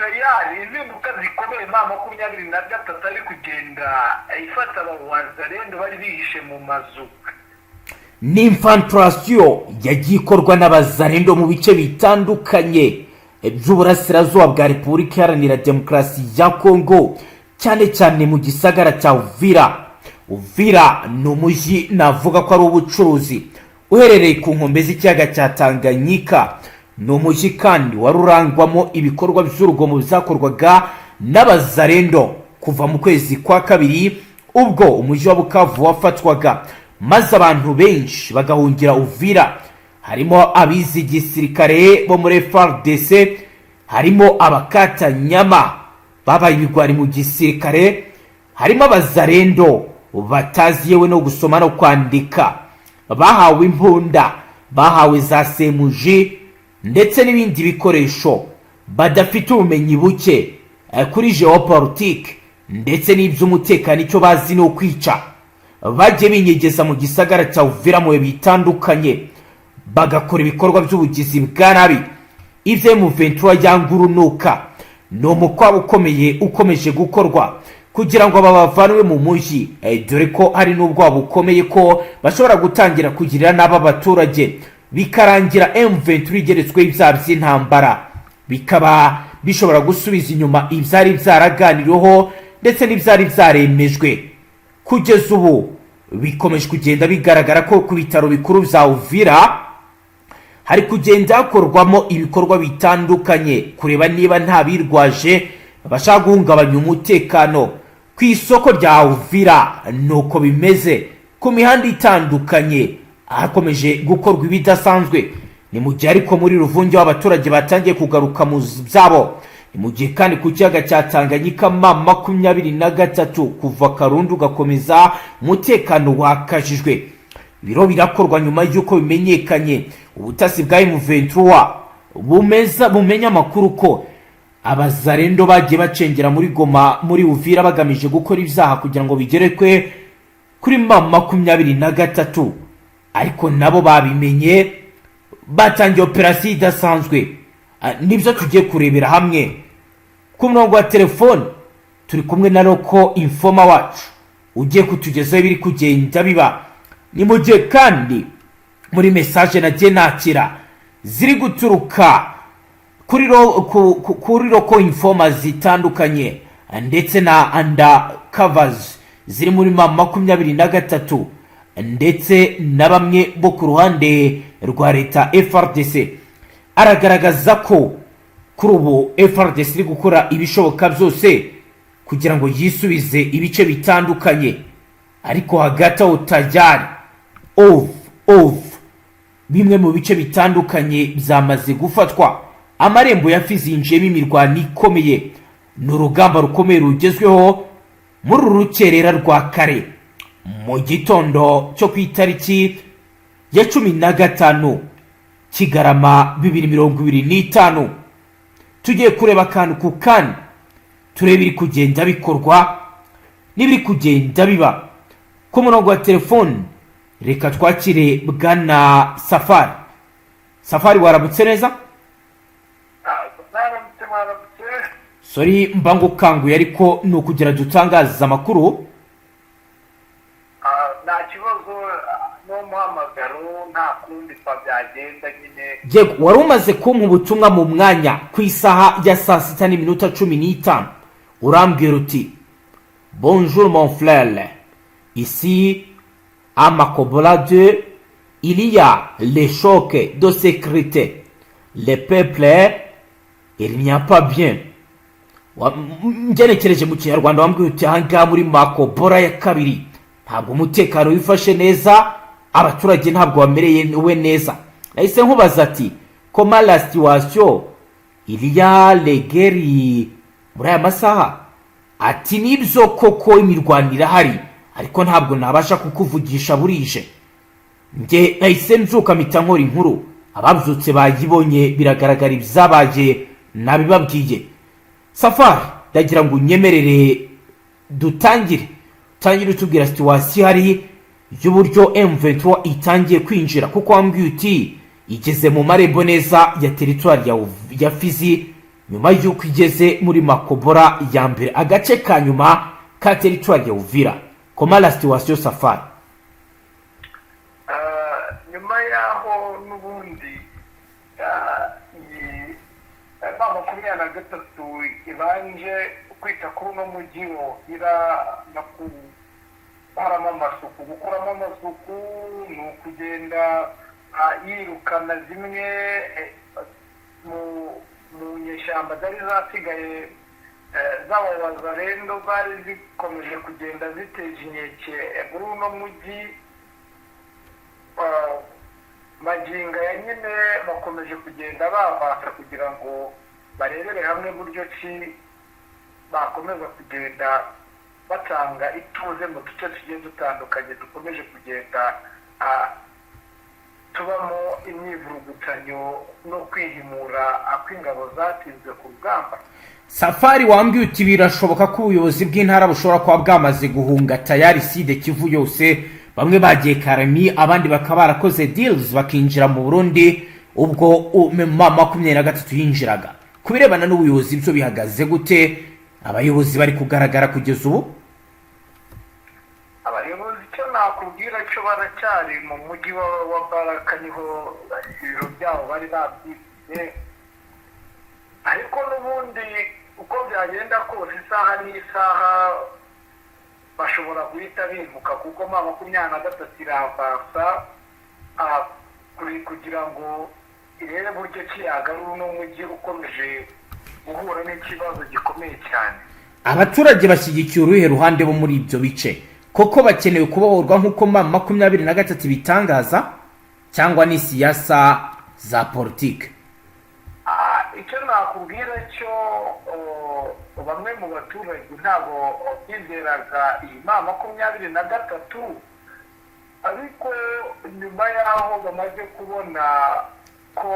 tayari impinduka zikomeye ma 23 ari kugenda ifata abawazarendo bari bihishe mu mazu. Ni infiltration yagiye ikorwa n'abazarendo mu bice bitandukanye by'uburasirazuba bwa Repubulika Iharanira Demokarasi ya Kongo, cyane cyane mu gisagara cya Uvira. Uvira ni umujyi navuga ko ari ubucuruzi uherereye ku nkombe z'ikiyaga cya Tanganyika. Ni umujyi kandi warurangwamo ibikorwa by'urugomo byakorwaga n'abazarendo kuva mu kwezi kwa kabiri, ubwo umujyi wa Bukavu wafatwaga maze abantu benshi bagahungira Uvira. Harimo abizi gisirikare bo muri Fardc, harimo abakata nyama babaye ibigwari mu gisirikare, harimo abazarendo batazi yewe no gusoma no kwandika, bahawe imbunda, bahawe za semuji ndetse n'ibindi bikoresho, badafite ubumenyi buke kuri geopolitique ndetse n'iby'umutekano. Icyo bazi no kwica, bajye binyegeza mu gisagara cya Uvira mu bitandukanye, bagakora ibikorwa by'ubugizi bwa nabi. Ivyo mu 23 yangurunuka no mukwabo ukomeje gukorwa kugira ngo babavanwe mu mujyi, dore ko hari n'ubwo bukomeye ko bashobora gutangira kugirira n'aba baturage, bikarangira M23 igeretswe ibyaha by'intambara, bikaba bishobora gusubiza inyuma ibyari byaraganiriweho ndetse n'ibyari byaremejwe. Kugeza ubu bikomeje kugenda bigaragara ko ku bitaro bikuru bya Uvira hari kugenda hakorwamo ibikorwa bitandukanye kureba niba nta birwaje bashaka guhungabanya umutekano. Ku isoko rya Uvira nuko bimeze, ku mihanda itandukanye hakomeje gukorwa ibidasanzwe. Ni mu gihe ariko muri Ruvungi w'abaturage batangiye kugaruka mu byabo. Ni mu gihe kandi ku kiyaga cya Tanganyika ma 23 kuva Karundu gakomeza umutekano wakajijwe. Biro birakorwa nyuma y'uko bimenyekanye ubutasi bwa M23 bumenya makuru ko abazarendo bagiye bacengera muri Goma muri Uvira bagamije gukora ibyaha kugira ngo bigerekwe kuri ma 23, ariko nabo babimenye batangiye operasiyo idasanzwe. Nibyo tugiye kurebera hamwe. Ku murongo wa telefone turi kumwe na Roko Informa wacu ugiye kutugezaho biri kugenda biba. Ni mu gihe kandi muri message nagiye nakira ziri guturuka kuri Roko Informa zitandukanye ndetse na undercovers ziri muri ma 23 ndetse na bamwe bo ku ruhande rwa leta Frdc. Aragaragaza ko kuri ubu Frdc iri gukora ibishoboka byose kugira ngo yisubize ibice bitandukanye, ariko hagati aho tajari bimwe mu bice bitandukanye byamaze gufatwa. Amarembo ya Fizi yinjiyemo imirwano ikomeye. Ni urugamba rukomeye rugezweho muri Rukerera rwa kare mu gitondo cyo ku itariki ya 15 Kigarama 2025. Tugiye kureba akantu ku kandi turebe biri kugenda bikorwa n'ibiri kugenda biba. Ku murongo wa telefone reka twakire bwana Safari waramutse neza? Sorry mbango kangu yariko no kugira dutangaza amakuru. Nta kibazo no muhamagaro nta kundi byagenda nyine. Yego wari umaze kumpa ubutumwa mu mwanya ku isaha ya 6:15 urambwira uti bonjour mon frère, ici à Makobola 2 il y a les chocs de sécurité, le peuple il n'y a pas bien. Ngenekereje mu Kinyarwanda wambwiye uti hanga muri Makobola ya kabiri ntabwo umutekano wifashe neza, abaturage ntabwo bamereye we neza. Nahise nkubaza ati comment la situation, il y a les guerres muri aya masaha? Ati nibyo koko imirwanira hari, ariko ntabwo nabasha kukuvugisha burije. Nge nahise nzuka mpita nkora inkuru, ababyutse bayibonye biragaragara ibyabaye nabibabwiye. Safari ndagira ngo unyemerere dutangire utubwira situation hari y'uburyo M23 itangiye kwinjira, kuko wambwiye uti igeze mu marembo neza ya territoire ya Fizi nyuma y'uko igeze muri makobora ya mbere, agace ka nyuma ka teritwari ya Uvira. Comment la situation Safari? Nyuma yaho n'ubundi makumyabiri na gatatu ibanje kwita kuri uno mujyi wo no gukuramo amasuku. Gukuramo amasuku ni ukugenda yirukana zimwe mu nyeshyamba zari zasigaye z'abazarendo zari zikomeje kugenda ziteje inkeke muri uno mujyi. Maginga ya nyine bakomeje kugenda babasha kugira ngo barebere hamwe buryo ki bakomeza kugenda batanga ituze mu duce tugiye dutandukanye dukomeje kugenda tubamo imyivurugutanyo no kwihimura kw'ingabo zatsinzwe ku rugamba. Safari, wambwiye uti birashoboka ko ubuyobozi bw'intara bushobora kuba bwamaze guhunga tayari side Kivu yose, bamwe bagiye Karami, abandi bakaba barakoze deals bakinjira mu Burundi ubwo 23 yinjiraga. Kubirebana n'ubuyobozi byo bihagaze gute? Abayobozi bari kugaragara kugeza ubu? Abayobozi cyo nakubwira cyo baracyari mu mujyi wa Baraka, niho ibiro byabo bari babyize. Ariko n'ubundi uko byagenda kose isaha n'isaha bashobora guhita bimuka, kuko 23 iravasa kugira ngo irebe buryo ki yagarura uno mujyi ukomeje guhura n'ikibazo gikomeye cyane. Abaturage bashyigikiye uruhe ruhande bo muri ibyo bice? Koko bakenewe kubohorwa nk'uko 23 bitangaza, cyangwa ni siyasa za politike? Icyo nakubwira cyo bamwe mu baturage ntabwo bizeraga iyi 23, ariko nyuma yaho bamaze kubona ko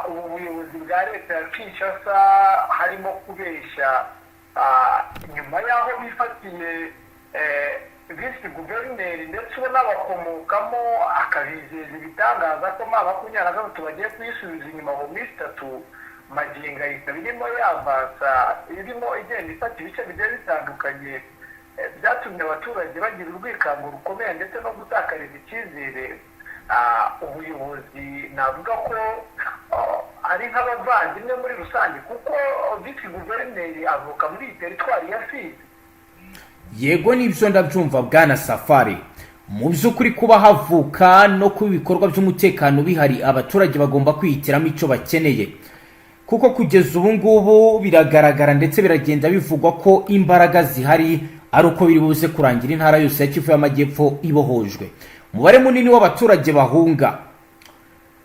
ubuyobozi bwa leta ya Kinshasa harimo kubeshya, nyuma yaho bifatiye visi guverineri ndetse n'abakomokamo akabizeza ibitangaza ko 23 bagiye kuyisubiza inyuma mu minsi 3, maginga yita birimo yavasa, irimo igenda ifata ibice bigiye bitandukanye, byatumye abaturage bagira urwikango rukomeye ndetse no gutakariza icyizere ubuyobozi. Navuga ko ari nk'abavandimwe muri rusange, kuko visi guverineri avuka muri iyi teritwari ya Fizi. Yego, nibyo ndabyumva bwana Safari. Mu by'ukuri kuba havuka no ku bikorwa by'umutekano bihari, abaturage bagomba kwihitiramo icyo bakeneye, kuko kugeza ubu ngubu biragaragara ndetse biragenda bivugwa ko imbaraga zihari ari uko biri buze kurangira intara yose ya Kivu y'Amajyepfo ibohojwe. Umubare munini w'abaturage bahunga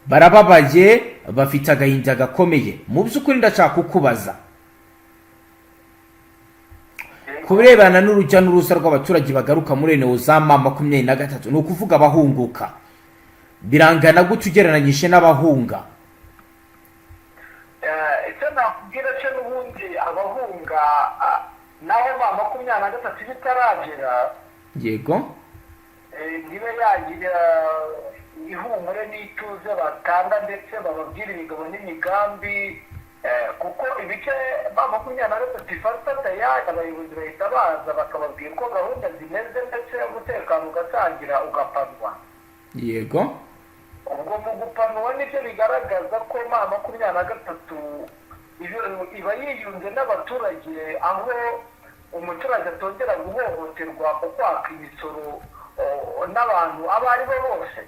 barababaye, bafite agahinda gakomeye. Mu by'ukuri ndashaka kukubaza kubirebana n'urujya n'uruza rw'abaturage bagaruka muri eneo za 23, ni ukuvuga abahunguka, birangana gute ugereranyije n'abahunga? Icyo nakubwira cyo n'ubundi abahunga naho 23 bitaragera, yego, nibe yagira ihumure n'ituze batanga ndetse bababwira imigabo n'imigambi, kuko ibice 23 ifata tayari abayobozi bahita baza bakababwira ko gahunda zimeze ndetse umutekano ugatangira ugapanwa. Yego, ubwo mu gupanwa nibyo bigaragaza ko 23 iba yiyunze n'abaturage, aho umuturage atongera guhohoterwa ku kwaka imisoro n'abantu abo ari bo bose.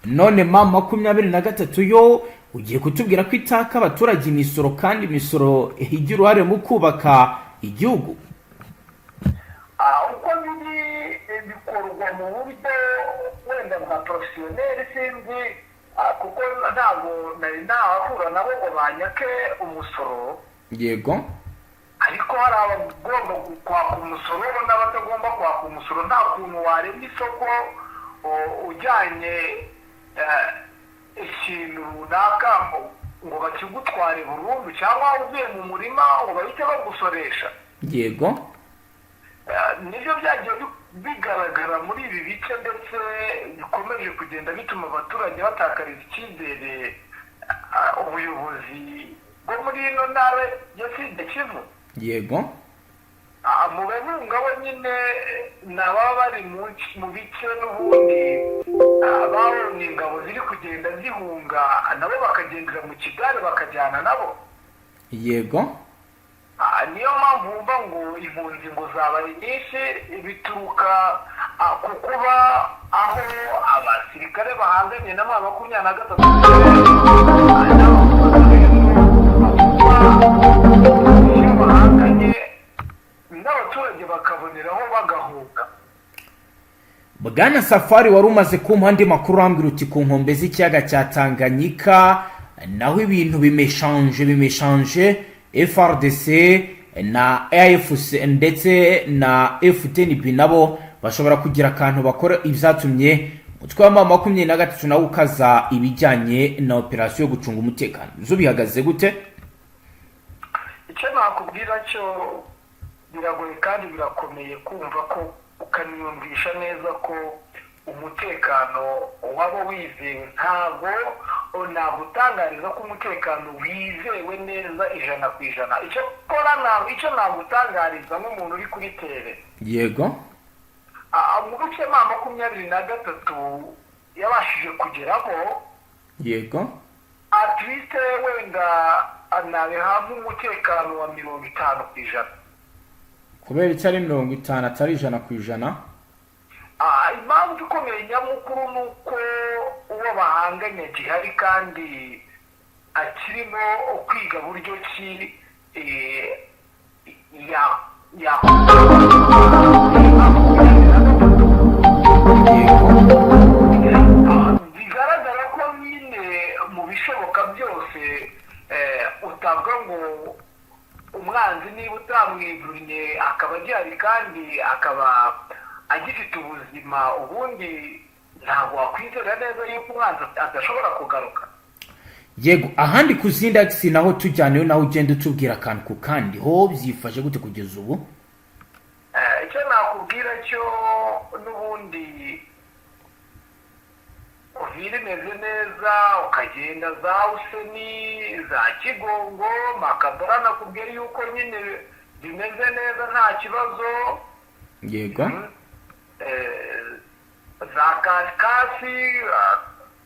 None 23 yo ugiye kutubwira ko itaka abaturage imisoro, kandi imisoro igira uruhare mu kubaka igihugu? Uko biri bikorwa mu buryo wenda bwa professionnel, sinzi, kuko ntabwo nari nahura nabo ngo banyake umusoro. Yego, ariko hari abagomba kwaka umusoro n'abatagomba kwaka umusoro. Nta kuntu warema isoko ujyanye ikintu runaka ngo bakigutware burundu, cyangwa uvuye mu murima ngo bahite bagusoresha. yego, nibyo byagiye bigaragara muri ibi bice, ndetse bikomeje kugenda bituma abaturage batakariza icyizere ubuyobozi bwo muri ino ntara ya Kivu. yego Mu bahunga bo nyine n'ababa bari mu bice n'ubundi babonye ingabo ziri kugenda zihunga nabo bakagendera mu kigare bakajyana nabo. yego niyo mpamvu wumva ngo impunzi ngo zabaye nyinshi bituruka ku kuba aho abasirikare bahanganye na M23 iyo bahanganye n'abaturage bakaboneraho bagahunga. Bwana Safari wari umaze kumpa andi makuru urambwira uti ku nkombe z'ikiyaga cya Tanganyika naho ibintu bimeshanje Frdc na AVIS ndetse na Fdnb nabo bashobora kugira akantu bakora ibyatumye umutwe wa M23 nawo ukaza ibijyanye na operasiyo yo gucunga umutekano. Zo bihagaze gute? Icyo nakubwira cyo biragoye kandi birakomeye kumva ko ukaniyumvisha neza ko umutekano waba wizewe. Ntabwo nagutangariza ko umutekano wizewe neza 100%. Icyo nagutangariza nk'umuntu uri kuri tere. Yego mu bice M23 yabashije kugeraho. yego at least wenda anabe hamwe umutekano wa 50%. kubera icyari 50 atari 100%. Impamvu ikomeye nyamukuru ni uko uwo bahanganye gihari kandi akirimo kwiga buryo ki bigaragara ko nyine mu bishoboka byose utavuga ngo umwanzi niba utamwivunye akaba agihari kandi akaba agifite ubuzima, ubundi ntabwo wakwizera neza yuko umwanzi adashobora kugaruka. Yego ahandi kuzindi agisi naho tujyaneyo naho ugenda utubwira akantu ku kandi ho byifashe gute kugeza ubu? Icyo nakubwira cyo n'ubundi Uvira imeze neza, ukagenda za Useni za Kigongo Makabara nakubwira yuko nyine bimeze neza nta kibazo. Yego za Kasikasi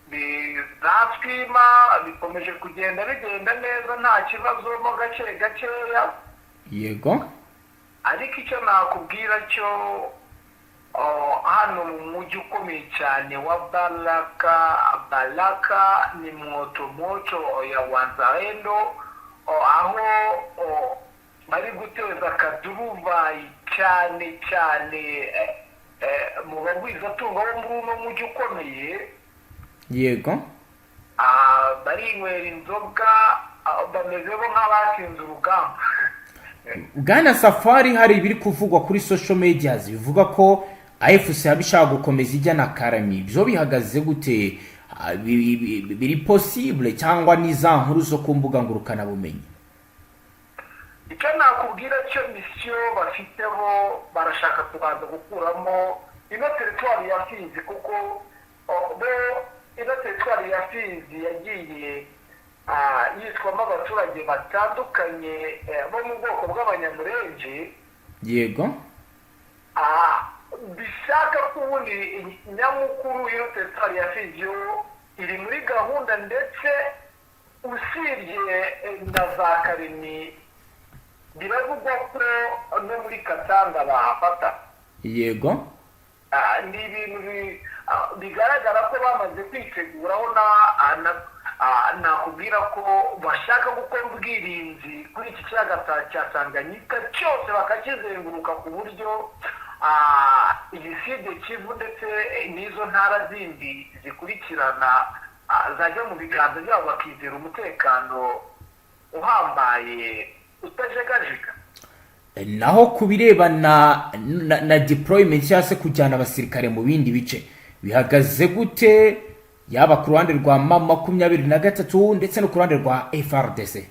bizatwima bikomeje kugenda bigenda neza nta kibazo mo gakeya. yego ariko icyo nakubwira cyo hano mu mujyi ukomeye cyane wa Baraka ni moto ya Wazalendo, aho bari guteza akaduruvayi cyane mu bagwizatunga bo muri uno mujyi ukomeye. yego barinywera inzoga bameze bo nk'abatsinze urugamba. Bwana Safari hari ibiri kuvugwa kuri social media bivuga ko AVIS yabishaka gukomeza ijya na Karami. Byo bihagaze gute? Biri possible cyangwa ni za nkuru zo ku mbuga ngurukana bumenyi? Icyo nakubwira cyo mission bafiteho barashaka kubanza gukuramo ino territoire ya Fizi, kuko ino territoire ya Fizi yagiye yitwamo abaturage batandukanye bo mu bwoko bw'abanyamurenge. Yego bishaka ko ubundi nyamukuru ino territoire ya Fizi iri muri gahunda, ndetse usibye na za Karemi biravugwa ko no muri Katanga bahafata. yego ni ibintu bigaragara ko bamaze kwiteguraho. nakubwira ko bashaka gukora ubwirinzi kuri iki kiyaga cya Tanganyika cyose bakakizenguruka ku buryo iyi Kivu ndetse n'izo ntara zindi zikurikirana zajya mu biganza byabo bakizera umutekano uhambaye utajegajega. naho kubirebana na deployment cyangwa se kujyana abasirikare mu bindi bice bihagaze gute, yaba ku ruhande rwa M23 ndetse no ku ruhande rwa Fardc?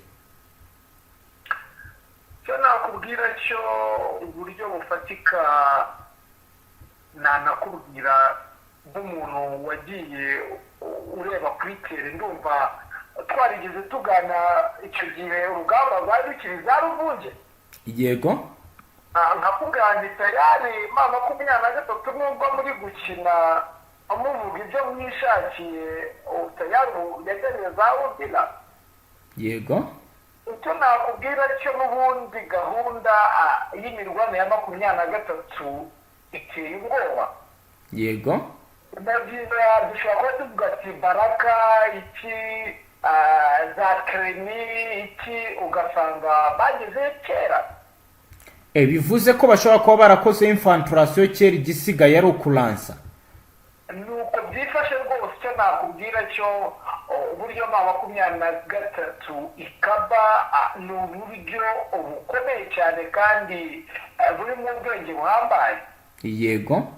cyo nakubwira cyo uburyo bufatika nanakubwira nk'umuntu wagiye ureba kuri tere, ndumva twarigeze tugana icyo gihe urugamba rwari rukiri za ruvunge. yego nkakugana tayari mama 23 nubwo muri gukina amuvuga ibyo mwishakiye tayari yageneye za Uvira. yego icyo nakubwira cyo n'ubundi gahunda y'imirwano ya 23 iteye ubwoba. yego ndabyiza dushobora kuba tuvuga ati baraka iki za kremi iki ugasanga bageze kera. bivuze ko bashobora kuba barakoze infiltration kera igisigaye ari ukuransa. nuko byifashe rwose. icyo nakubwira cyo uburyo ma 23 ikaba ni uburyo bukomeye cyane kandi buri mu bwenge buhambaye. yego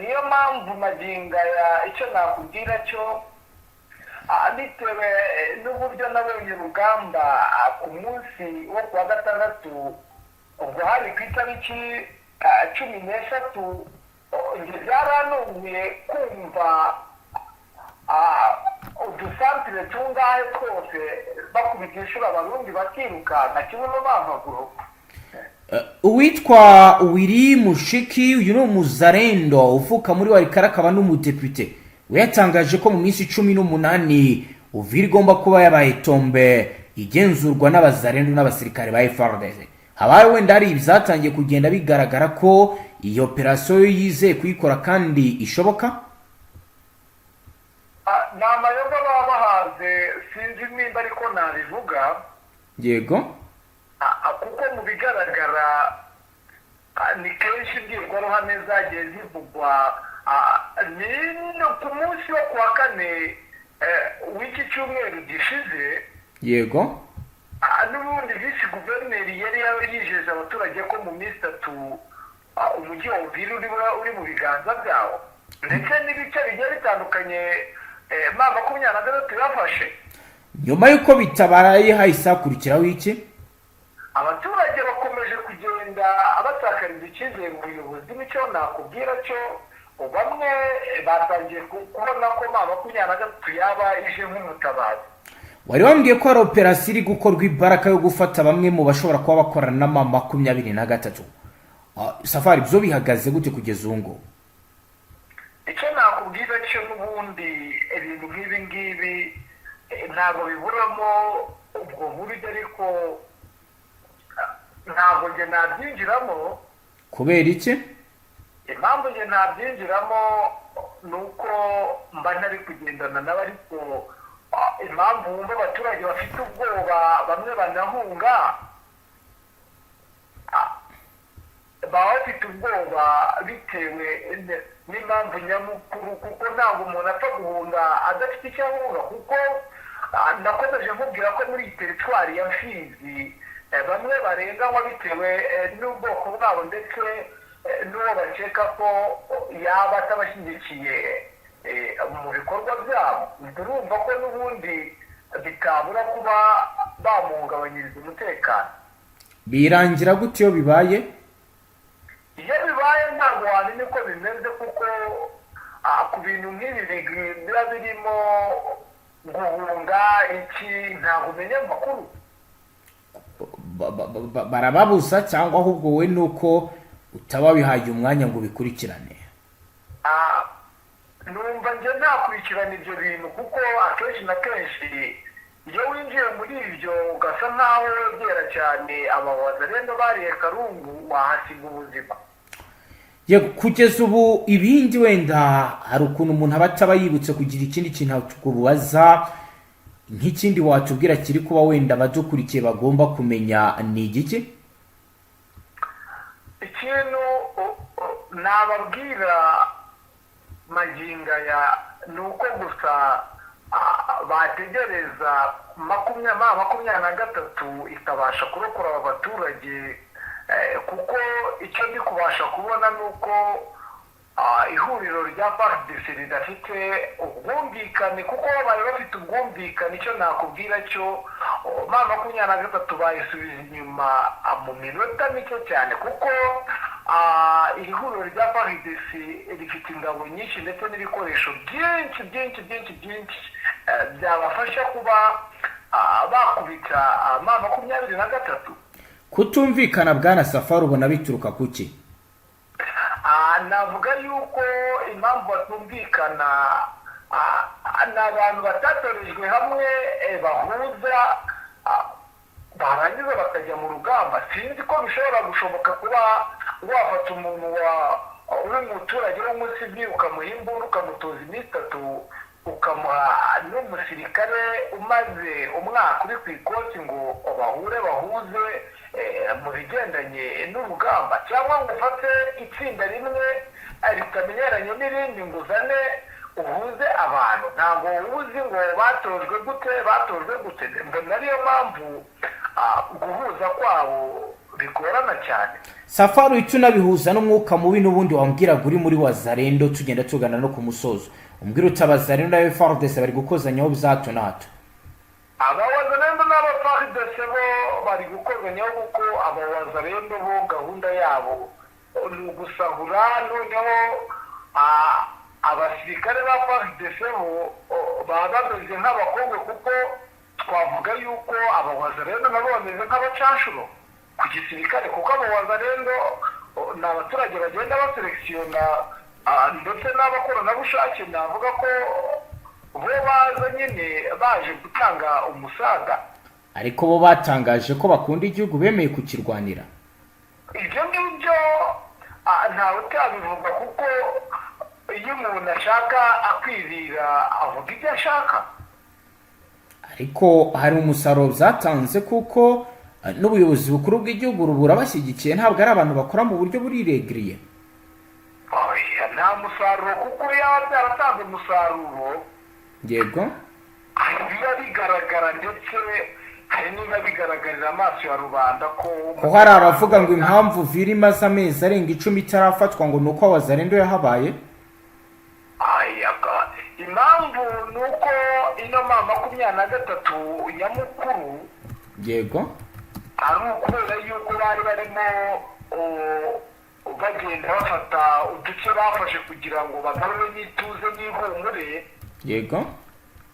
niyo mpamvu maginga ya icyo nakubwira cyo bitewe n'uburyo nabonye urugamba ku munsi wo kuwa gatandatu ubwo hari ku itariki 13 njye byaranunguye kumva udusantire tungahe twose bakubita inshuro abarundi bakirukanka kimwe n'amaguru. uwitwa Wiri Mushiki uyu ni umuzarendo uvuka muri Warikara akaba n'umudepite we yatangaje ko mu minsi 18 Uvira igomba kuba yabaye tombe igenzurwa n'abazarendo n'abasirikare ba Fardc. habaye wenda ari ibyatangiye kugenda bigaragara ko iyo operation yizeye kuyikora kandi ishoboka. n'amayoga baba bahaze sinzi nimba ariko nabivuga. yego kuko mu bigaragara ni kenshi imbwirwaruhame zagiye zivugwa ni ku munsi wo kuwa kane w'iki cyumweru gishize. yego n'ubundi visi guverineri yari yijeje abaturage ko mu minsi 3 umujyi wa Uvira uri mu biganza byawo ndetse n'ibice bigiye bitandukanye ma 23 yafashe. nyuma y'uko bitabaraye hahise hakurikiraho iki? abaturage bakomeje kugenda abatakariza icyizere mu buyobozi. nicyo nakubwira cyo bamwe batangiye kubona ko ma 23 yaba ije nk'umutabazi. wari wambwiye ko hari operasiyo iri gukorwa ibaraka yo gufata bamwe mu bashobora kuba bakorana na 23. safari byo bihagaze gute kugeza ubu ngubu? icyo nakubwira cyo n'ubundi ibintu nk'ibi ngibi ntabwo biburamo ubwo buryo ariko ntabwo njye nabyinjiramo. kubera iki? impamvu njye nabyinjiramo ni uko mba ntari kugendana nabo ariko impamvu wumva abaturage bafite ubwoba bamwe banahunga baba bafite ubwoba bitewe n'impamvu nyamukuru kuko ntabwo umuntu apfa guhunga adafite icyo ahunga kuko nakomeje nkubwira ko muri iyi teritwari ya Fizi bamwe barenganywa bitewe n'ubwoko bwabo ndetse n'uwo bakeka ko yaba atabashyigikiye mu bikorwa byabo. turumva ko n'ubundi bitabura kuba bamuhungabanyiriza umutekano. birangira gute iyo bibaye? iyo bibaye ntabwo wamenya uko bimeze kuko ku bintu nk'ibi biba birimo guhunga iki ntabwo umenya amakuru. barababuza cyangwa ahubwo we nuko utaba wihaye umwanya ngo ubikurikirane? numva njye nakurikirana ibyo bintu kuko akenshi na kenshi iyo winjiye muri ibyo ugasa nkaho wegera cyane abawazarendo bariye karungu wahasiga ubuzima. kugeza ubu ibindi wenda hari ukuntu umuntu aba ataba yibutse kugira ikindi kintu tukubaza nk'ikindi watubwira kiri kuba wenda abadukurikiye bagomba kumenya ni igiki? ikintu nababwira maginga ya ni uko gusa bategereza 23 ikabasha kurokora aba baturage kuko icyo ndi kubasha kubona ni uko ihuriro rya Fardc ridafite ubwumvikane kuko babaye bafite ubwumvikane. icyo nakubwira cyo 23 bayisubiza inyuma mu minota mike cyane kuko iri huriro rya Fardc rifite ingabo nyinshi ndetse n'ibikoresho byinshi byabafasha kuba bakubita M23. kutumvikana bwana Safari ubona bituruka kuki? Navuga yuko impamvu batumvikana ni abantu batatorejwe hamwe bahuza barangiza bakajya mu rugamba. Sinzi ko bishobora gushoboka kuba wafata umuntu w'umuturage w'umusivili ukamuha imbunda ukamutoza iminsi 3 ukamuha n'umusirikare umaze umwaka uri ku ikoti ngo bahure bahuze mu bigendanye n'urugamba, cyangwa ngo ufate itsinda rimwe ritamenyeranye n'irindi ngo uzane uhuze abantu. Ntabwo uzi ngo batojwe gute. Mbona ariyo mpamvu guhuza kwabo bigorana cyane. Safari uhita unabihuza n'umwuka mubi n'ubundi wambwiraga uri muri Wazalendo, tugenda tugana no ku musozo. Umbwira utabazalendo na Fardc bari gukozanyaho bya hato na hato. Abawazalendo n'aba Fardc bo bari gukozanyaho kuko abawazalendo bo gahunda yabo ni ugusahura, noneho abasirikare ba Fardc bo baba bameze nk'abakobwa, kuko twavuga yuko abawazalendo nabo bameze nk'abacanshuro ku gisirikare, kuko abawazalendo ni abaturage bagenda baselekisiyona ndetse n'abakoranabushake. Navuga ko bo baza nyine baje gutanga umusaga, ariko bo batangaje ko bakunda igihugu, bemeye kukirwanira. Ibyo ngibyo ntawe utabivuga, kuko iyo umuntu ashaka akwirira avuga ibyo ashaka. Ariko hari umusaruro byatanze, kuko n'ubuyobozi bukuru bw'igihugu burabashyigikiye, ntabwo ari abantu bakora mu buryo buriregriye. Nta musaruro, kuko yaba byaratanze umusaruro yego biba bigaragara, ndetse hari niba bigaragarira amaso ya rubanda ko hari abavuga ngo impamvu Uvira imaze amezi arenga 10 itarafatwa ngo nuko Wazalendo yahabaye. Impamvu nuko ino M23 nyamukuru yego ari ukubera yuko bari barimo bagenda bafata uduce bafashe kugira ngo bagarure n'ituze n'ihumure, yego,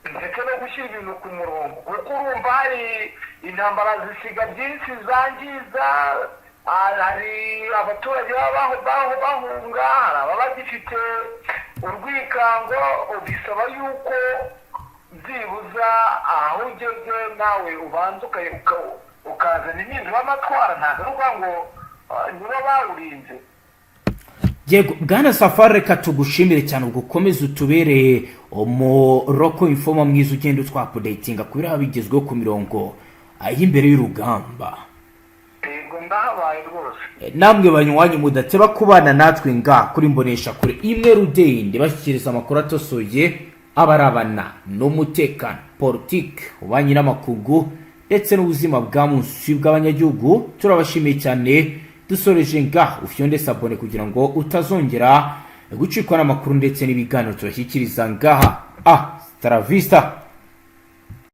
ndetse no gushyira ibintu ku murongo, kuko urumva hari intambara zisiga byinshi zangiza. Hari abaturage bahunga, hari ababa bagifite urwikango. Bisaba yuko byibuza aho ugeze nawe ubanza ukazana impinduramatwara, ntabwo ari ukuvuga ngo nibo bawurinze. Yego bwana Safari, reka tugushimire cyane ugukomeza utubereye umuroko informa mwiza ugenda utwapudatinga kubira bigezweho ku mirongo y'imbere y'urugamba. Yego ndahabaye rwose. Namwe banywanyi mudateba kubana natwe nga kuri mbonesha kure imwe rudende bashyikiriza amakuru atosoye abarabana n'umutekano, politique, ubanye n'amakungu ndetse n'ubuzima bwa munsi bw'abanyagihugu. Turabashimiye cyane. Dusoreje nga ufyonde sabone kugira ngo utazongera gucikwa n'amakuru ndetse n'ibiganiro turashyikiriza ngaha. Hasta la vista.